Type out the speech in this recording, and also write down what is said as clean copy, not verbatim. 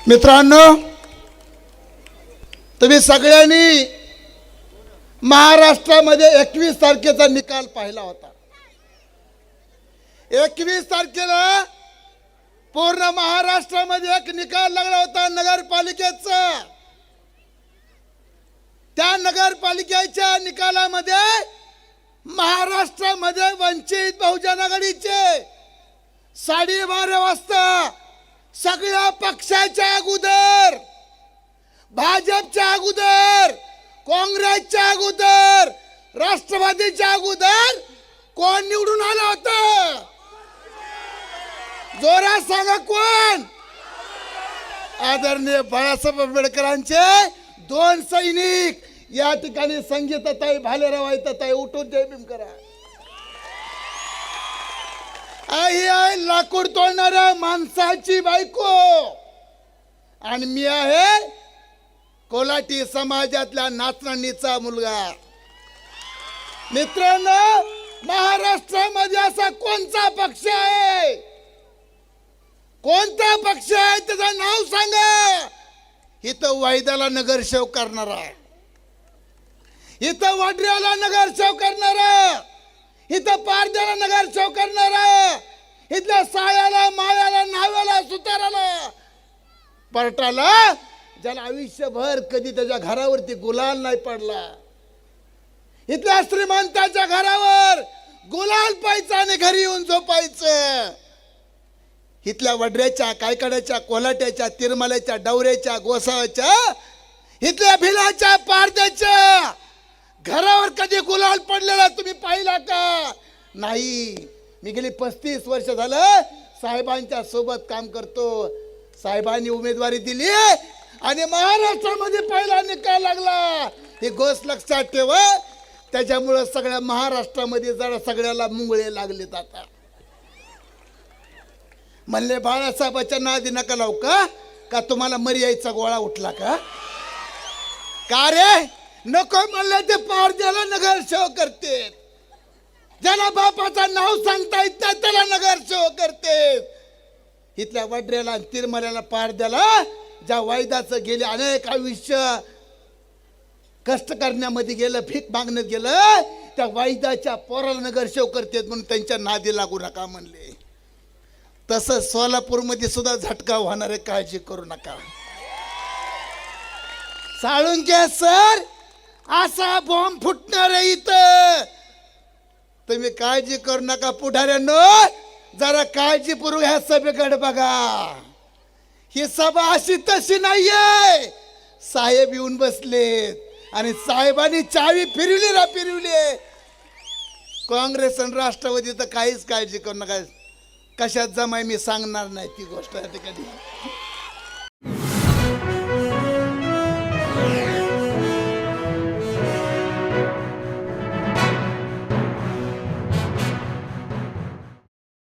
मित्रांनो, तुम्ही सगळ्यांनी महाराष्ट्रामध्ये 21 तारखेचा निकाल पाहिला होता। 21 तारखेला पूर्ण महाराष्ट्रामध्ये एक निकाल लागला होता नगरपालिकेचा। त्या नगरपालिकेच्या निकालामध्ये महाराष्ट्रामध्ये वंचित बहुजन आघाडीचे 12:30 वाजता सगळ्या पक्षाच्या अगोदर, भाजपच्या अगोदर, काँग्रेसच्या अगोदर, राष्ट्रवादीच्या अगोदर कोण निवडून आला होता? जोरात सांगा कोण? आदरणीय बाळासाहेब आंबेडकरांचे 2 सैनिक या ठिकाणी संगीताताई भालेराव आयताताई उठून जय भीम करा। आई आहे लाकूड तोडणाऱ्या माणसाची बायको आणि मी आहे कोल्हाटी समाजातल्या नाचणीचा मुलगा। मित्रांनो, महाराष्ट्रामध्ये असा कोणता पक्ष आहे? कोणता पक्ष आहे त्याचं नाव सांगा। इथं वायद्याला नगरसेवक करणारा, इथं वडऱ्याला नगरसेवक करणारा, इथं पारद्याला नगरसेवक करणारा, इथल्या सायाला, मायाला, नाव्याला, सुताराला, परटाला, ज्याला आयुष्यभर कधी त्याच्या घरावरती गुलाल नाही पडला, इथल्या श्रीमंताच्या घरावर गुलाल पाहायचा आणि घरी येऊन झोपायचं, इथल्या वडऱ्याच्या, कायकड्याच्या, कोल्हाट्याच्या, तिरमाल्याच्या, डवऱ्याच्या, गोसाव्याच्या, इथल्या भिलाच्या, पारद्याच्या घरावर कधी गुलाल पडलेला तुम्ही पाहिला का? नाही। मी गेली 35 वर्ष झालं साहेबांच्या सोबत काम करतो। साहेबांनी उमेदवारी दिली आणि महाराष्ट्रामध्ये पहिला निकाल लागला। ही गोष्ट लक्षात ठेवा। त्याच्यामुळे सगळ्या महाराष्ट्रामध्ये जरा सगळ्याला मुंगळे लागले जातात। म्हणले बाळासाहेबाच्या नादी नका लावू का तुम्हाला मर्यायचा गोळा उठला का? का रे? नको म्हणले ते पारद्याला नगरसेवक करते, ज्याला बापाचं नाव सांगता येत नाही त्याला नगरसेवक करते। इथल्या वडऱ्याला, तिरमऱ्याला, पारद्याला ज्या वायदाचं गेले अनेक आयुष्य कष्ट करण्यामध्ये गेलं, भीक मागण्यात गेलं, त्या वायदाच्या पोराला नगरसेवक करते म्हणून त्यांच्या नादी लागू नका म्हणले। तसंच सोलापूरमध्ये सुद्धा झटका होणार आहे, काळजी करू नका। साळुंके सर, असा बॉम्ब फुटणार आहे इथं, तुम्ही काळजी करू नका। पुढाऱ्यांनो, जरा काळजीपूर्वक ह्या सभेकडे बघा। ही सभा अशी तशी नाहीये। साहेब येऊन बसलेत आणि साहेबांनी चावी फिरवली। काँग्रेस आणि राष्ट्रवादी तर काहीच काळजी करू नका। कशात जमाय मी सांगणार नाही ती गोष्ट या ठिकाणी।